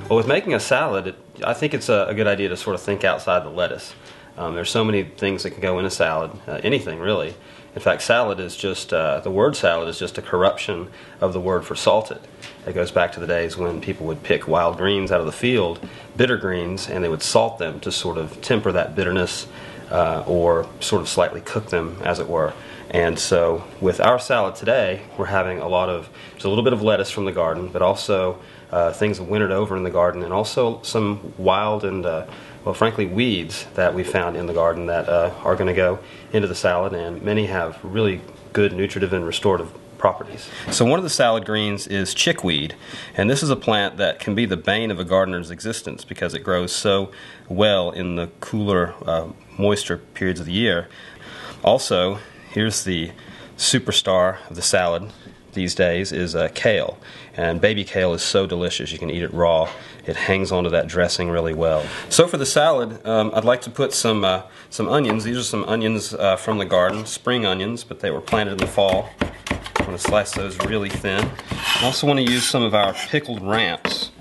Well, with making a salad, I think it's a good idea to sort of think outside the lettuce. There's so many things that can go in a salad, anything really. In fact, salad is just, the word salad is just a corruption of the word for salted. It goes back to the days when people would pick wild greens out of the field, bitter greens, and they would salt them to sort of temper that bitterness or sort of slightly cook them, as it were. And so with our salad today, we're having there's a little bit of lettuce from the garden, but also things wintered over in the garden, and also some wild and, well, frankly, weeds that we found in the garden that are going to go into the salad, and many have really good nutritive and restorative properties. So one of the salad greens is chickweed, and this is a plant that can be the bane of a gardener's existence because it grows so well in the cooler, moisture periods of the year. Also, here's the superstar of the salad these days is kale, and baby kale is so delicious. You can eat it raw. It hangs onto that dressing really well. So for the salad, I'd like to put some onions. These are some onions from the garden, spring onions, but they were planted in the fall. I'm going to slice those really thin. I also want to use some of our pickled ramps,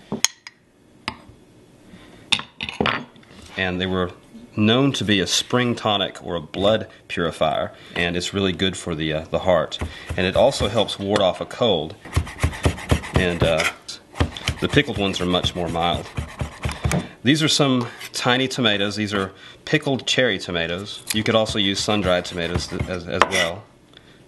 and they were known to be a spring tonic or a blood purifier, and it's really good for the heart, and it also helps ward off a cold, and the pickled ones are much more mild. These are some tiny tomatoes. These are pickled cherry tomatoes. You could also use sun-dried tomatoes as well,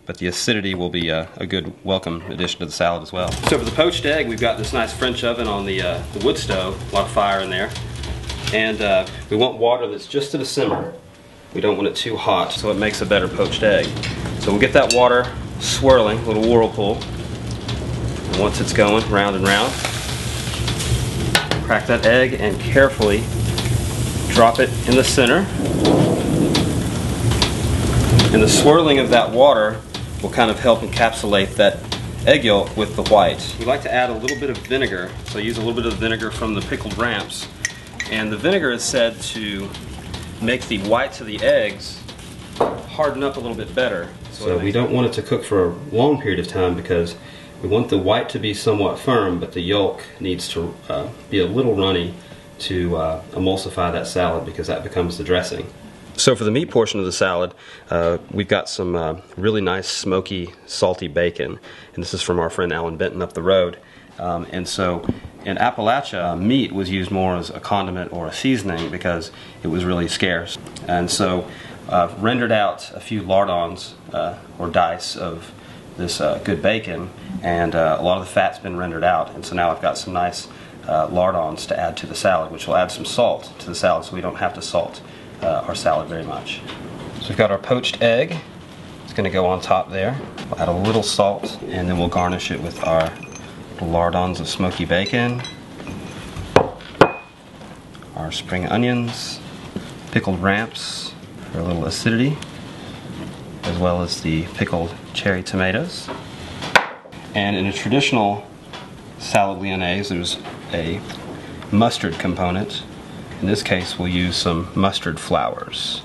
but the acidity will be a good welcome addition to the salad as well. So for the poached egg, we've got this nice French oven on the wood stove, a lot of fire in there. And we want water that's just at a simmer. We don't want it too hot, so it makes a better poached egg. So we'll get that water swirling, a little whirlpool. And once it's going round and round, crack that egg and carefully drop it in the center. And the swirling of that water will kind of help encapsulate that egg yolk with the white. We like to add a little bit of vinegar, so use a little bit of vinegar from the pickled ramps. And the vinegar is said to make the whites of the eggs harden up a little bit better. So we don't want it to cook for a long period of time because we want the white to be somewhat firm, but the yolk needs to be a little runny to emulsify that salad because that becomes the dressing. So for the meat portion of the salad, we've got some really nice smoky, salty bacon. And this is from our friend Alan Benton up the road. And so in Appalachia, meat was used more as a condiment or a seasoning because it was really scarce. And so I've rendered out a few lardons or dice of this good bacon, and a lot of the fat's been rendered out. And so now I've got some nice lardons to add to the salad, which will add some salt to the salad so we don't have to salt our salad very much. So we've got our poached egg. It's going to go on top there. We'll add a little salt, and then we'll garnish it with our lardons of smoky bacon, our spring onions, pickled ramps for a little acidity, as well as the pickled cherry tomatoes. And in a traditional salad lyonnaise, there's a mustard component. In this case, we'll use some mustard flowers.